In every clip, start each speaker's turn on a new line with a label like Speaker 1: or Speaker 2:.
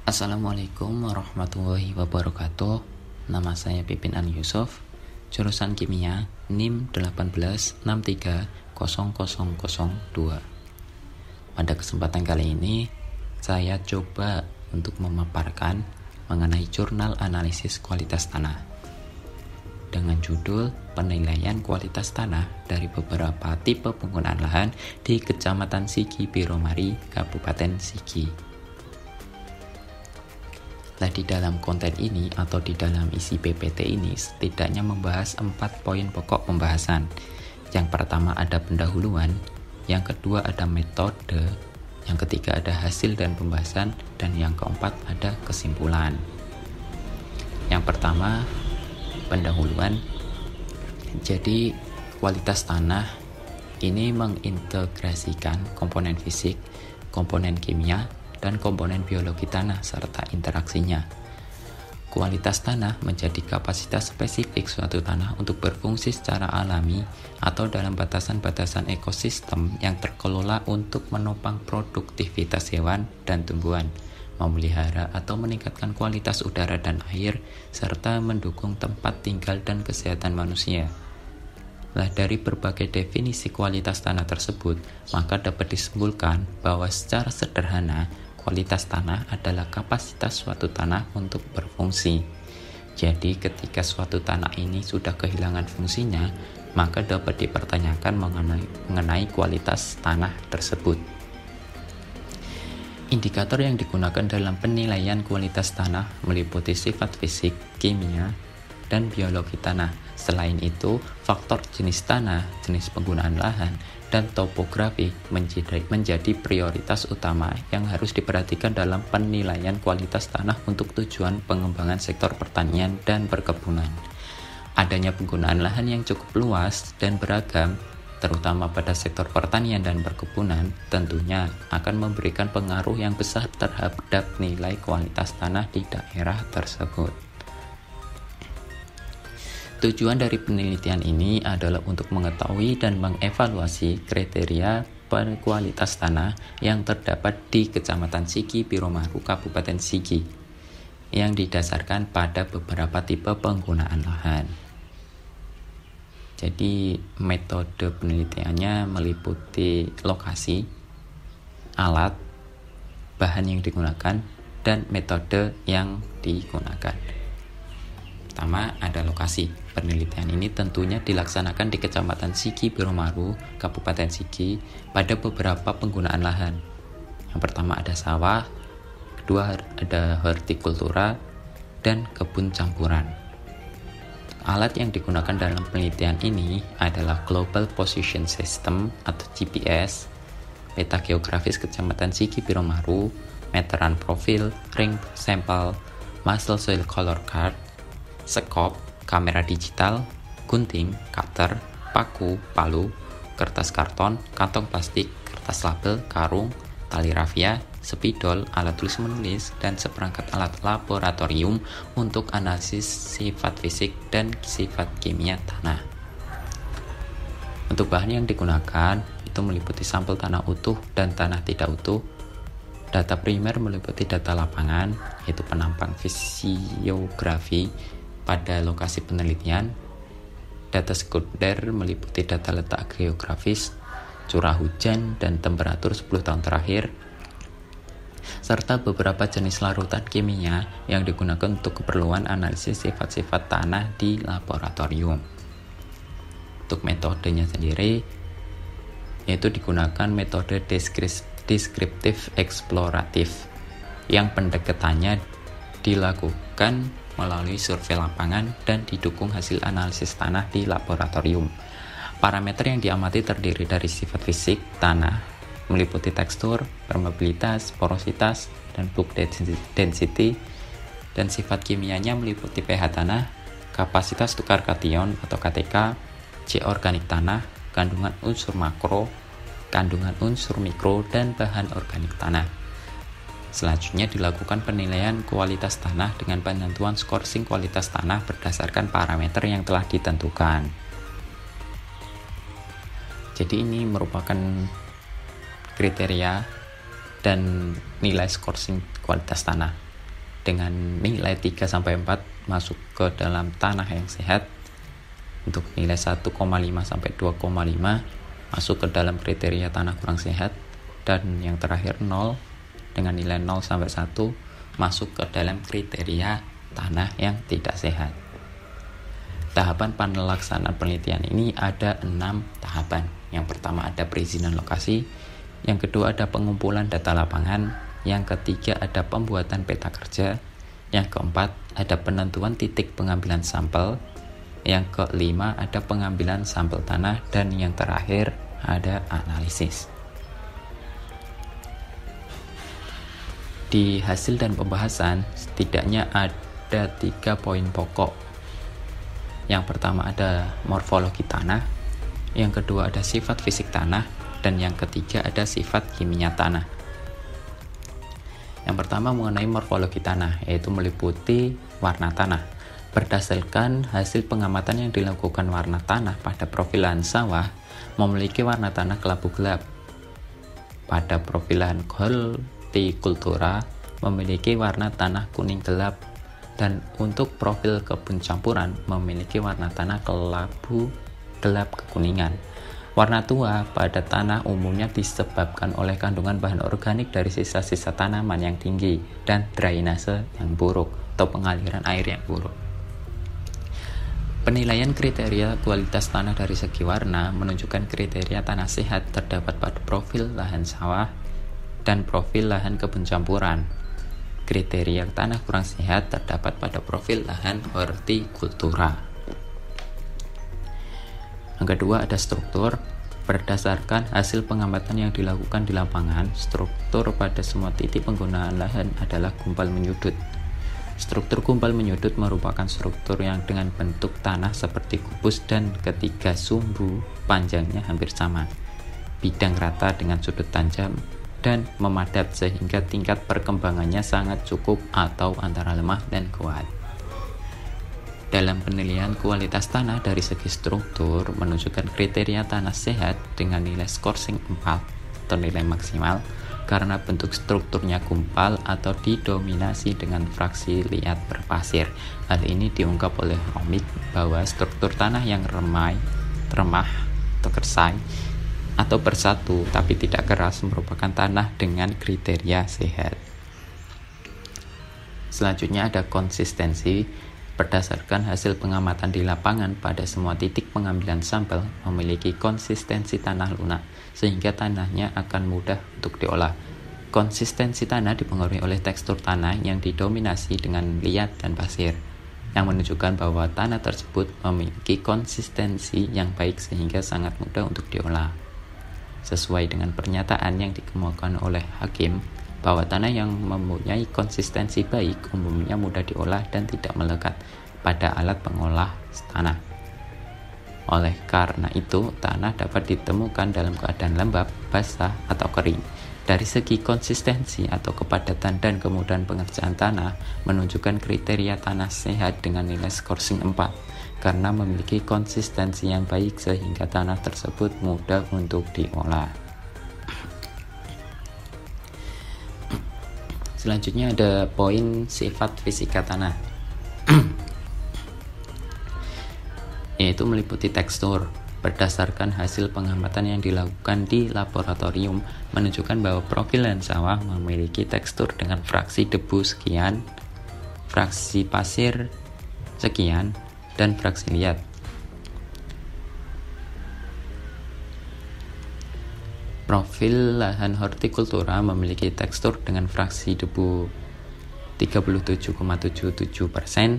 Speaker 1: Assalamualaikum warahmatullahi wabarakatuh. Nama saya Pipin An Yusuf, jurusan Kimia, NIM 186300002. Pada kesempatan kali ini, saya coba untuk memaparkan mengenai jurnal analisis kualitas tanah dengan judul penilaian kualitas tanah dari beberapa tipe penggunaan lahan di Kecamatan Sigi Biromari, Kabupaten Sigi. Nah, di dalam konten ini atau di dalam isi PPT ini setidaknya membahas 4 poin pokok pembahasan. Yang pertama ada pendahuluan, yang kedua ada metode, yang ketiga ada hasil dan pembahasan, dan yang keempat ada kesimpulan. Yang pertama, pendahuluan. Jadi, kualitas tanah ini mengintegrasikan komponen fisik, komponen kimia, dan komponen biologi tanah serta interaksinya. Kualitas tanah menjadi kapasitas spesifik suatu tanah untuk berfungsi secara alami atau dalam batasan-batasan ekosistem yang terkelola untuk menopang produktivitas hewan dan tumbuhan, memelihara atau meningkatkan kualitas udara dan air, serta mendukung tempat tinggal dan kesehatan manusia. Dari berbagai definisi kualitas tanah tersebut, maka dapat disimpulkan bahwa secara sederhana, kualitas tanah adalah kapasitas suatu tanah untuk berfungsi. Jadi ketika suatu tanah ini sudah kehilangan fungsinya, maka dapat dipertanyakan mengenai kualitas tanah tersebut. Indikator yang digunakan dalam penilaian kualitas tanah meliputi sifat fisik, kimia, dan biologi tanah. Selain itu, faktor jenis tanah, jenis penggunaan lahan, dan topografi menjadi prioritas utama yang harus diperhatikan dalam penilaian kualitas tanah untuk tujuan pengembangan sektor pertanian dan perkebunan. Adanya penggunaan lahan yang cukup luas dan beragam, terutama pada sektor pertanian dan perkebunan, tentunya akan memberikan pengaruh yang besar terhadap nilai kualitas tanah di daerah tersebut. Tujuan dari penelitian ini adalah untuk mengetahui dan mengevaluasi kriteria kualitas tanah yang terdapat di Kecamatan Sigi Biromaru, Kabupaten Sigi, yang didasarkan pada beberapa tipe penggunaan lahan. Jadi, metode penelitiannya meliputi lokasi, alat, bahan yang digunakan, dan metode yang digunakan. Pertama, ada lokasi. Penelitian ini tentunya dilaksanakan di Kecamatan Sigi Biromaru, Kabupaten Sigi, pada beberapa penggunaan lahan. Yang pertama ada sawah, kedua ada hortikultura, dan kebun campuran. Alat yang digunakan dalam penelitian ini adalah Global Position System atau GPS, peta geografis Kecamatan Sigi Biromaru, meteran profil, ring sampel, muscle soil color card, sekop, kamera digital, gunting, cutter, paku, palu, kertas karton, kantong plastik, kertas label, karung, tali rafia, spidol, alat tulis menulis, dan seperangkat alat laboratorium untuk analisis sifat fisik dan sifat kimia tanah. Untuk bahan yang digunakan itu meliputi sampel tanah utuh dan tanah tidak utuh. Data primer meliputi data lapangan, yaitu penampang fisiografi pada lokasi penelitian. Data sekunder meliputi data letak geografis, curah hujan, dan temperatur 10 tahun terakhir, serta beberapa jenis larutan kimia yang digunakan untuk keperluan analisis sifat-sifat tanah di laboratorium. Untuk metodenya sendiri, yaitu digunakan metode deskriptif eksploratif, yang pendekatannya dilakukan melalui survei lapangan dan didukung hasil analisis tanah di laboratorium. Parameter yang diamati terdiri dari sifat fisik tanah, meliputi tekstur, permeabilitas, porositas, dan bulk density, dan sifat kimianya meliputi pH tanah, kapasitas tukar kation atau KTK, C organik tanah, kandungan unsur makro, kandungan unsur mikro, dan bahan organik tanah. Selanjutnya dilakukan penilaian kualitas tanah dengan penentuan skorsing kualitas tanah berdasarkan parameter yang telah ditentukan. Jadi ini merupakan kriteria dan nilai skorsing kualitas tanah. dengan nilai 3-4 masuk ke dalam tanah yang sehat. Untuk nilai 1,5-2,5 masuk ke dalam kriteria tanah kurang sehat. Dan yang terakhir 0 dengan nilai 0-1 masuk ke dalam kriteria tanah yang tidak sehat. Tahapan pelaksanaan penelitian ini ada 6 tahapan. Yang pertama ada perizinan lokasi, yang kedua ada pengumpulan data lapangan, yang ketiga ada pembuatan peta kerja, yang keempat ada penentuan titik pengambilan sampel, yang kelima ada pengambilan sampel tanah, dan yang terakhir ada analisis. Di hasil dan pembahasan setidaknya ada 3 poin pokok. Yang pertama ada morfologi tanah, yang kedua ada sifat fisik tanah, dan yang ketiga ada sifat kimia tanah. Yang pertama mengenai morfologi tanah, yaitu meliputi warna tanah. Berdasarkan hasil pengamatan yang dilakukan, warna tanah pada profil lahan sawah memiliki warna tanah kelabu gelap. Pada profil lahan hortikultura memiliki warna tanah kuning gelap, dan untuk profil kebun campuran memiliki warna tanah kelabu gelap kekuningan. Warna tua pada tanah umumnya disebabkan oleh kandungan bahan organik dari sisa-sisa tanaman yang tinggi dan drainase yang buruk atau pengaliran air yang buruk. Penilaian kriteria kualitas tanah dari segi warna menunjukkan kriteria tanah sehat terdapat pada profil lahan sawah dan profil lahan kebun campuran. Kriteria tanah kurang sehat terdapat pada profil lahan hortikultura. Yang kedua ada struktur. Berdasarkan hasil pengamatan yang dilakukan di lapangan, struktur pada semua titik penggunaan lahan adalah gumpal menyudut. Struktur gumpal menyudut merupakan struktur yang dengan bentuk tanah seperti kubus dan ketiga sumbu panjangnya hampir sama, bidang rata dengan sudut tajam dan memadat sehingga tingkat perkembangannya sangat cukup atau antara lemah dan kuat. Dalam penilaian kualitas tanah dari segi struktur menunjukkan kriteria tanah sehat dengan nilai scoring 4 atau nilai maksimal karena bentuk strukturnya gumpal atau didominasi dengan fraksi liat berpasir. Hal ini diungkap oleh Romik bahwa struktur tanah yang remah atau kersai atau bersatu tapi tidak keras merupakan tanah dengan kriteria sehat. Selanjutnya ada konsistensi. Berdasarkan hasil pengamatan di lapangan pada semua titik pengambilan sampel memiliki konsistensi tanah lunak sehingga tanahnya akan mudah untuk diolah. Konsistensi tanah dipengaruhi oleh tekstur tanah yang didominasi dengan liat dan pasir, yang menunjukkan bahwa tanah tersebut memiliki konsistensi yang baik sehingga sangat mudah untuk diolah. Sesuai dengan pernyataan yang dikemukakan oleh hakim bahwa tanah yang mempunyai konsistensi baik umumnya mudah diolah dan tidak melekat pada alat pengolah tanah. Oleh karena itu, tanah dapat ditemukan dalam keadaan lembab, basah, atau kering. Dari segi konsistensi atau kepadatan dan kemudahan pengerjaan tanah menunjukkan kriteria tanah sehat dengan nilai scoring 4 karena memiliki konsistensi yang baik sehingga tanah tersebut mudah untuk diolah. Selanjutnya ada poin sifat fisika tanah, yaitu meliputi tekstur. Berdasarkan hasil pengamatan yang dilakukan di laboratorium menunjukkan bahwa profil lahan sawah memiliki tekstur dengan fraksi debu sekian, fraksi pasir sekian, dan fraksi liat. Profil lahan hortikultura memiliki tekstur dengan fraksi debu 37,77%,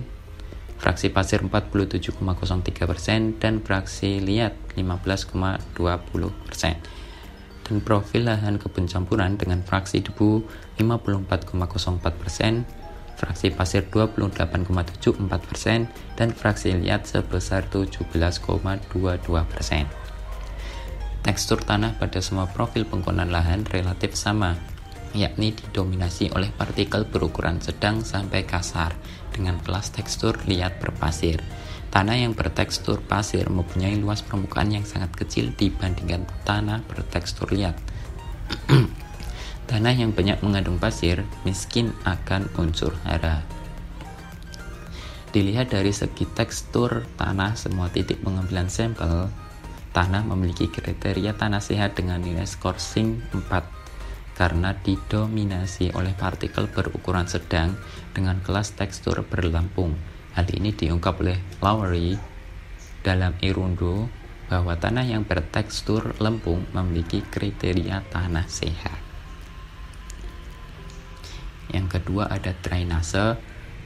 Speaker 1: fraksi pasir 47,03%, dan fraksi liat 15,20%. Dan profil lahan kebun campuran dengan fraksi debu 54,04%, fraksi pasir 28,74%, dan fraksi liat sebesar 17,22%. Tekstur tanah pada semua profil penggunaan lahan relatif sama, yakni didominasi oleh partikel berukuran sedang sampai kasar dengan kelas tekstur liat berpasir. Tanah yang bertekstur pasir mempunyai luas permukaan yang sangat kecil dibandingkan tanah bertekstur liat. Tanah yang banyak mengandung pasir miskin akan unsur hara. Dilihat dari segi tekstur tanah, semua titik pengambilan sampel tanah memiliki kriteria tanah sehat dengan nilai scoring 4 karena didominasi oleh partikel berukuran sedang dengan kelas tekstur berlempung. Hal ini diungkap oleh Lowry dalam Erundo bahwa tanah yang bertekstur lempung memiliki kriteria tanah sehat. Yang kedua ada drainase.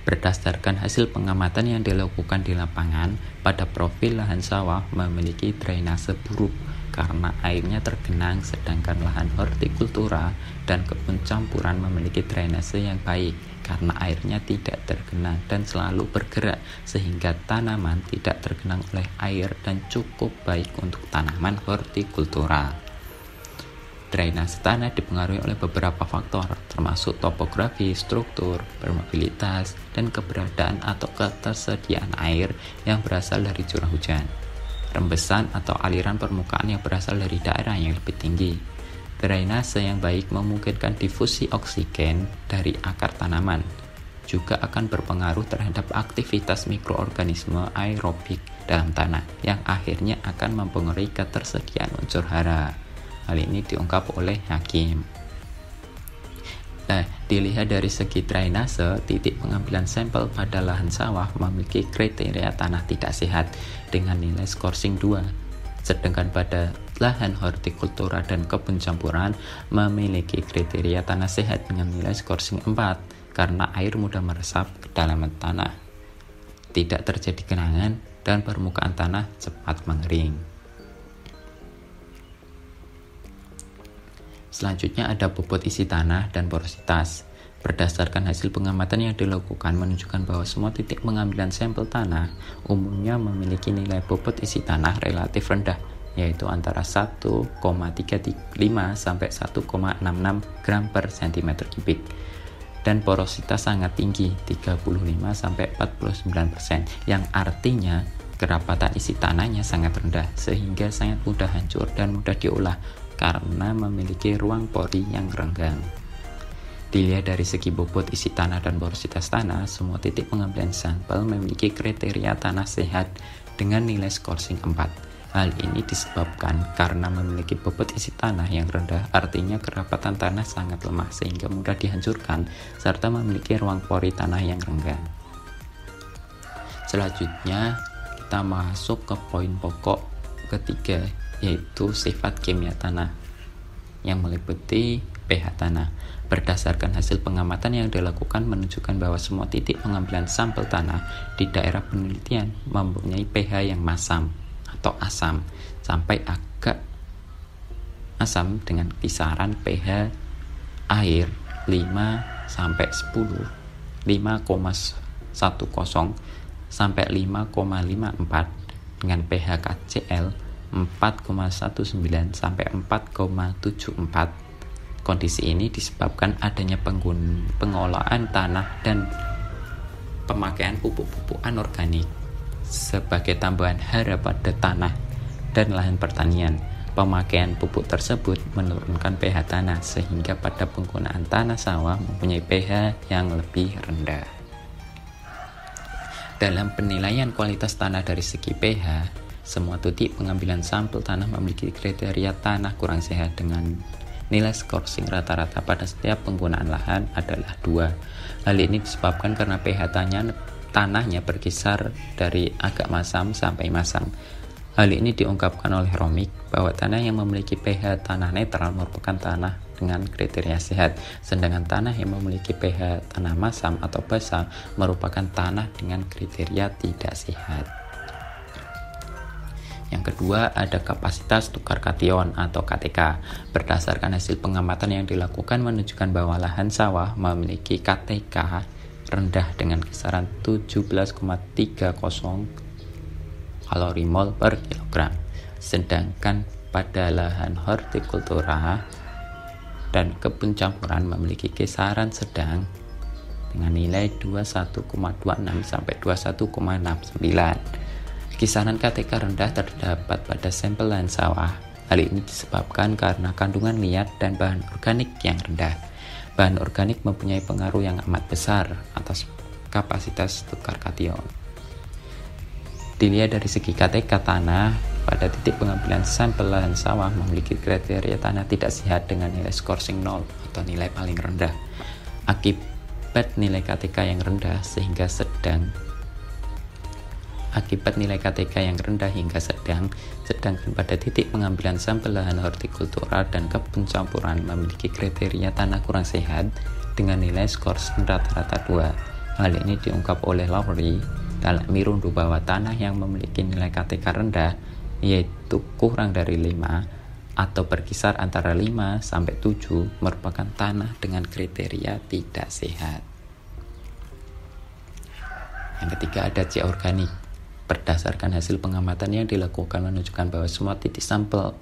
Speaker 1: Berdasarkan hasil pengamatan yang dilakukan di lapangan, pada profil lahan sawah memiliki drainase buruk karena airnya tergenang, sedangkan lahan hortikultura dan kebun campuran memiliki drainase yang baik karena airnya tidak tergenang dan selalu bergerak sehingga tanaman tidak tergenang oleh air dan cukup baik untuk tanaman hortikultura. Drainase tanah dipengaruhi oleh beberapa faktor, termasuk topografi, struktur, permeabilitas, dan keberadaan atau ketersediaan air yang berasal dari curah hujan, rembesan atau aliran permukaan yang berasal dari daerah yang lebih tinggi. Drainase yang baik memungkinkan difusi oksigen dari akar tanaman, juga akan berpengaruh terhadap aktivitas mikroorganisme aerobik dalam tanah, yang akhirnya akan mempengaruhi ketersediaan unsur hara. Hal ini diungkap oleh Hakim. Dilihat dari segi drainase, titik pengambilan sampel pada lahan sawah memiliki kriteria tanah tidak sehat dengan nilai scoring 2. Sedangkan pada lahan hortikultura dan kebun campuran memiliki kriteria tanah sehat dengan nilai scoring 4 karena air mudah meresap ke dalam tanah, tidak terjadi genangan, dan permukaan tanah cepat mengering. Selanjutnya ada bobot isi tanah dan porositas. Berdasarkan hasil pengamatan yang dilakukan menunjukkan bahwa semua titik pengambilan sampel tanah umumnya memiliki nilai bobot isi tanah relatif rendah, yaitu antara 1,35 sampai 1,66 gram per cm kubik. Dan porositas sangat tinggi, 35 sampai 49%, yang artinya kerapatan isi tanahnya sangat rendah sehingga sangat mudah hancur dan mudah diolah karena memiliki ruang pori yang renggang. Dilihat dari segi bobot isi tanah dan porositas tanah, semua titik pengambilan sampel memiliki kriteria tanah sehat dengan nilai scoring 4. Hal ini disebabkan karena memiliki bobot isi tanah yang rendah, artinya kerapatan tanah sangat lemah sehingga mudah dihancurkan, serta memiliki ruang pori tanah yang renggang. Selanjutnya, kita masuk ke poin pokok ketiga, yaitu sifat kimia tanah yang meliputi pH tanah. Berdasarkan hasil pengamatan yang dilakukan menunjukkan bahwa semua titik pengambilan sampel tanah di daerah penelitian mempunyai pH yang masam atau asam sampai agak asam dengan kisaran pH air 5 sampai 10, 5,10 sampai 5,54 dengan pH KCl 4,19 sampai 4,74. Kondisi ini disebabkan adanya pengolahan tanah dan pemakaian pupuk-pupuk anorganik sebagai tambahan hara pada tanah dan lahan pertanian. Pemakaian pupuk tersebut menurunkan pH tanah sehingga pada penggunaan tanah sawah mempunyai pH yang lebih rendah. Dalam penilaian kualitas tanah dari segi pH, semua titik pengambilan sampel tanah memiliki kriteria tanah kurang sehat dengan nilai scoring rata-rata pada setiap penggunaan lahan adalah 2. Hal ini disebabkan karena pH tanahnya berkisar dari agak masam sampai masam. Hal ini diungkapkan oleh Romik bahwa tanah yang memiliki pH tanah netral merupakan tanah dengan kriteria sehat, sedangkan tanah yang memiliki pH tanah masam atau basal merupakan tanah dengan kriteria tidak sehat. Yang kedua ada kapasitas tukar kation atau KTK. Berdasarkan hasil pengamatan yang dilakukan menunjukkan bahwa lahan sawah memiliki KTK rendah dengan kisaran 17,30 kalori mol per kilogram. Sedangkan pada lahan hortikultura dan kebun campuran memiliki kisaran sedang dengan nilai 21,26 sampai 21,69. Kisaran KTK rendah terdapat pada sampel lahan sawah Hal ini disebabkan karena kandungan liat dan bahan organik yang rendah. Bahan organik mempunyai pengaruh yang amat besar atas kapasitas tukar kation. Dilihat dari segi KTK tanah, pada titik pengambilan sampel lahan sawah memiliki kriteria tanah tidak sehat dengan nilai skorsing 0 atau nilai paling rendah. Akibat nilai KTK yang rendah hingga sedang, sedangkan pada titik pengambilan sampel lahan hortikultura dan kebun campuran memiliki kriteria tanah kurang sehat dengan nilai skorsing rata-rata 2. Hal ini diungkap oleh Lowry dalam Mirundu bahwa tanah yang memiliki nilai KTK rendah, yaitu kurang dari 5 atau berkisar antara 5 sampai 7, merupakan tanah dengan kriteria tidak sehat. Yang ketiga ada C organik. Berdasarkan hasil pengamatan yang dilakukan menunjukkan bahwa semua titik sampel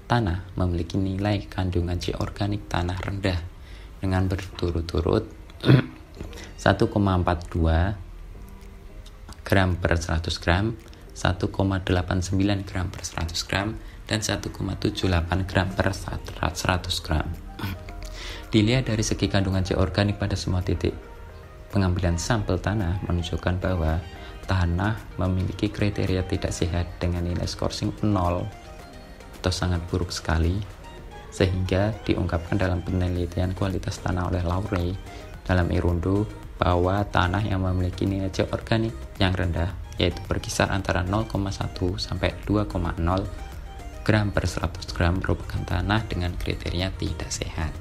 Speaker 1: tanah memiliki nilai kandungan C organik tanah rendah dengan berturut-turut 1,42 gram per 100 gram, 1,89 gram per 100 gram, dan 1,78 gram per 100 gram. Dilihat dari segi kandungan C organik pada semua titik pengambilan sampel tanah menunjukkan bahwa tanah memiliki kriteria tidak sehat dengan nilai skorsing 0 atau sangat buruk sekali, sehingga diungkapkan dalam penelitian kualitas tanah oleh Lowry dalam Irundu bahwa tanah yang memiliki nilai C organik yang rendah, yaitu berkisar antara 0,1 sampai 2,0 gram per 100 gram, merupakan tanah dengan kriteria tidak sehat.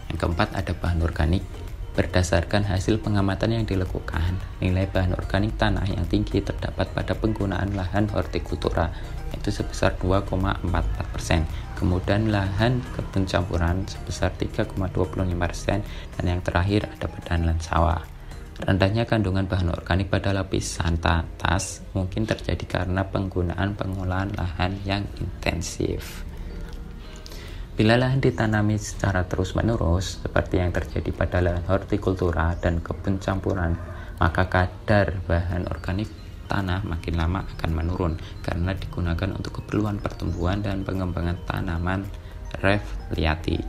Speaker 1: Yang keempat ada bahan organik. Berdasarkan hasil pengamatan yang dilakukan, nilai bahan organik tanah yang tinggi terdapat pada penggunaan lahan hortikultura, yaitu sebesar 2,44%, kemudian lahan kebun campuran sebesar 3,25%, dan yang terakhir ada pada lahan sawah. Rendahnya kandungan bahan organik pada lapisan atas mungkin terjadi karena penggunaan pengolahan lahan yang intensif. Bila lahan ditanami secara terus-menerus, seperti yang terjadi pada lahan hortikultura dan kebun campuran, maka kadar bahan organik tanah makin lama akan menurun karena digunakan untuk keperluan pertumbuhan dan pengembangan tanaman refliati.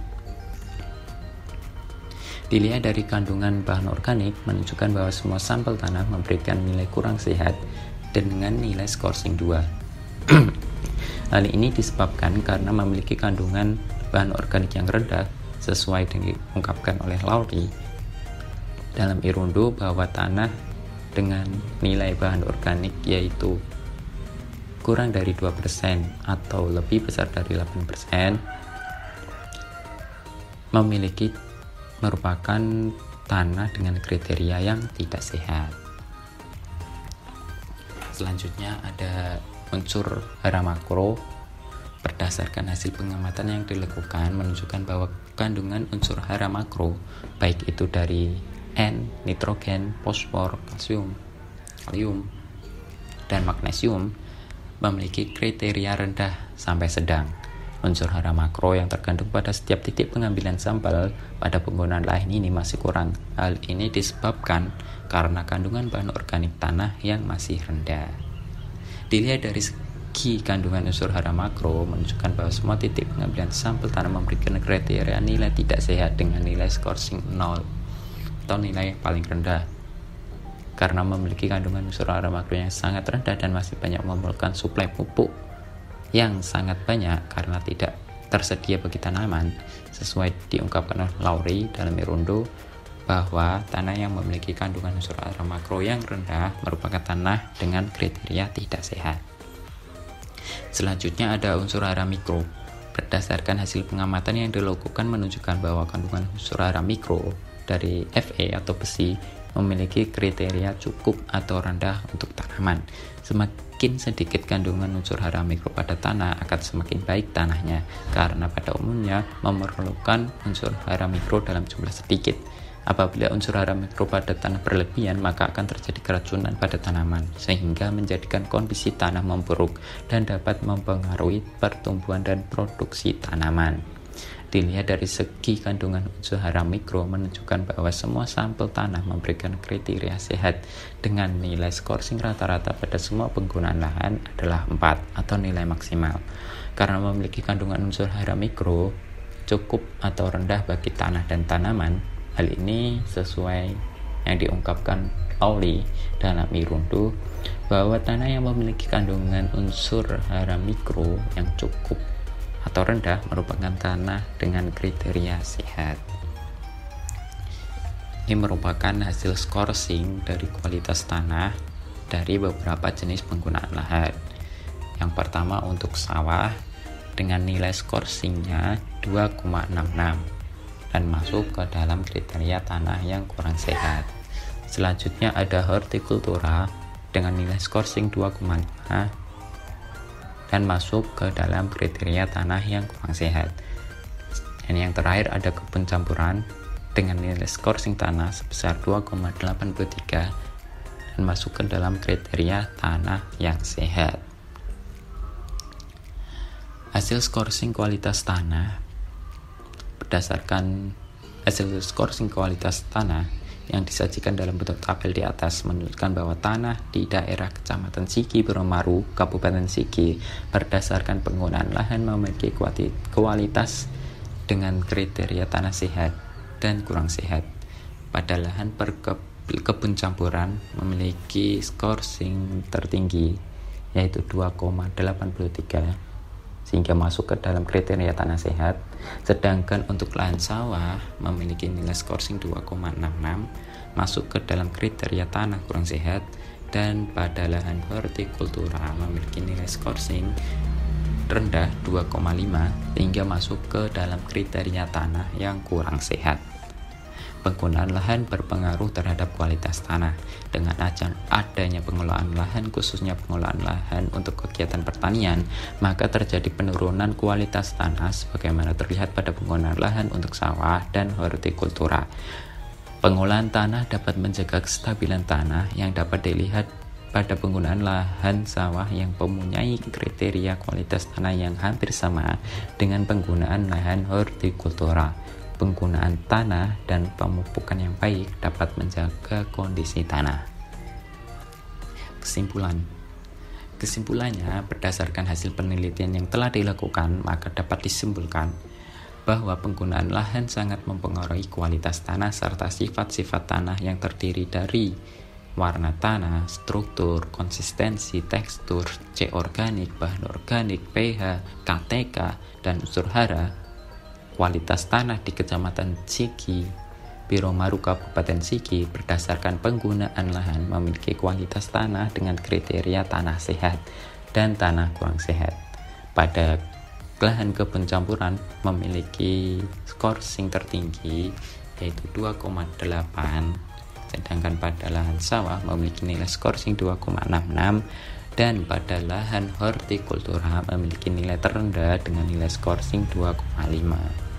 Speaker 1: Dilihat dari kandungan bahan organik menunjukkan bahwa semua sampel tanah memberikan nilai kurang sehat dengan nilai skorsing 2. Hal ini disebabkan karena memiliki kandungan bahan organik yang rendah, sesuai dengan diungkapkan oleh Lowry dalam Irundu bahwa tanah dengan nilai bahan organik yaitu kurang dari 2% atau lebih besar dari 8% merupakan tanah dengan kriteria yang tidak sehat. Selanjutnya ada unsur hara makro. Berdasarkan hasil pengamatan yang dilakukan menunjukkan bahwa kandungan unsur hara makro, baik itu dari N, nitrogen, fosfor, kalsium, kalium, dan magnesium, memiliki kriteria rendah sampai sedang. Unsur hara makro yang terkandung pada setiap titik pengambilan sampel pada penggunaan lahan ini masih kurang. Hal ini disebabkan karena kandungan bahan organik tanah yang masih rendah. Dilihat dari kandungan unsur hara makro menunjukkan bahwa semua titik pengambilan sampel tanah memberikan kriteria nilai tidak sehat dengan nilai skorsing 0 atau nilai paling rendah karena memiliki kandungan unsur hara makro yang sangat rendah dan masih banyak memerlukan suplai pupuk yang sangat banyak karena tidak tersedia bagi tanaman, sesuai diungkapkan oleh Lowry dalam Irundu bahwa tanah yang memiliki kandungan unsur hara makro yang rendah merupakan tanah dengan kriteria tidak sehat. Selanjutnya ada unsur hara mikro. Berdasarkan hasil pengamatan yang dilakukan menunjukkan bahwa kandungan unsur hara mikro dari Fe atau besi memiliki kriteria cukup atau rendah untuk tanaman. Semakin sedikit kandungan unsur hara mikro pada tanah akan semakin baik tanahnya, karena pada umumnya memerlukan unsur hara mikro dalam jumlah sedikit. Apabila unsur hara mikro pada tanah berlebihan, maka akan terjadi keracunan pada tanaman, sehingga menjadikan kondisi tanah memburuk dan dapat mempengaruhi pertumbuhan dan produksi tanaman. Dilihat dari segi kandungan unsur hara mikro menunjukkan bahwa semua sampel tanah memberikan kriteria sehat dengan nilai skorsing rata-rata pada semua penggunaan lahan adalah 4 atau nilai maksimal. Karena memiliki kandungan unsur hara mikro cukup atau rendah bagi tanah dan tanaman, hal ini sesuai yang diungkapkan Pauli dalam Irundu bahwa tanah yang memiliki kandungan unsur hara mikro yang cukup atau rendah merupakan tanah dengan kriteria sehat. Ini merupakan hasil skorsing dari kualitas tanah dari beberapa jenis penggunaan lahan. Yang pertama untuk sawah dengan nilai skorsingnya 2,66 dan masuk ke dalam kriteria tanah yang kurang sehat. Selanjutnya ada hortikultura dengan nilai skorsing 2,5 dan masuk ke dalam kriteria tanah yang kurang sehat. Dan yang terakhir ada kebun campuran dengan nilai skorsing tanah sebesar 2,83 dan masuk ke dalam kriteria tanah yang sehat. Hasil skorsing kualitas tanah berdasarkan hasil skorsing kualitas tanah yang disajikan dalam bentuk tabel di atas menunjukkan bahwa tanah di daerah Kecamatan Sigi Boromaru, Kabupaten Sigi berdasarkan penggunaan lahan memiliki kualitas dengan kriteria tanah sehat dan kurang sehat. Pada lahan kebun campuran memiliki skorsing tertinggi yaitu 2,83 sehingga masuk ke dalam kriteria tanah sehat, sedangkan untuk lahan sawah memiliki nilai skorsing 2,66 masuk ke dalam kriteria tanah kurang sehat, dan pada lahan hortikultura memiliki nilai skorsing rendah 2,5 sehingga masuk ke dalam kriteria tanah yang kurang sehat. Penggunaan lahan berpengaruh terhadap kualitas tanah. Dengan adanya pengelolaan lahan, khususnya pengelolaan lahan untuk kegiatan pertanian, maka terjadi penurunan kualitas tanah sebagaimana terlihat pada penggunaan lahan untuk sawah dan hortikultura. Pengolahan tanah dapat menjaga kestabilan tanah yang dapat dilihat pada penggunaan lahan sawah yang mempunyai kriteria kualitas tanah yang hampir sama dengan penggunaan lahan hortikultura. Penggunaan tanah dan pemupukan yang baik dapat menjaga kondisi tanah. Kesimpulannya, berdasarkan hasil penelitian yang telah dilakukan, maka dapat disimpulkan bahwa penggunaan lahan sangat mempengaruhi kualitas tanah serta sifat-sifat tanah yang terdiri dari warna tanah, struktur, konsistensi, tekstur, C organik, bahan organik, pH, KTK, dan unsur hara. Kualitas tanah di Kecamatan Sigi Boromaru, Kabupaten Sigi berdasarkan penggunaan lahan memiliki kualitas tanah dengan kriteria tanah sehat dan tanah kurang sehat. Pada lahan kebun campuran memiliki skorsing tertinggi yaitu 2,8, sedangkan pada lahan sawah memiliki nilai skorsing 2,66 dan pada lahan hortikultura memiliki nilai terendah dengan nilai skorsing 2,5.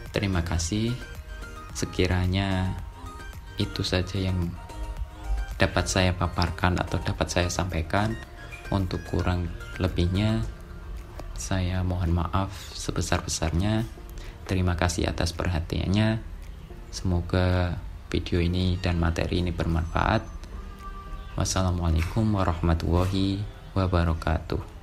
Speaker 1: Terima kasih. Sekiranya itu saja yang dapat saya paparkan atau dapat saya sampaikan. Untuk kurang lebihnya saya mohon maaf sebesar-besarnya. Terima kasih atas perhatiannya. Semoga video ini dan materi ini bermanfaat. Wassalamualaikum warahmatullahi wabarakatuh.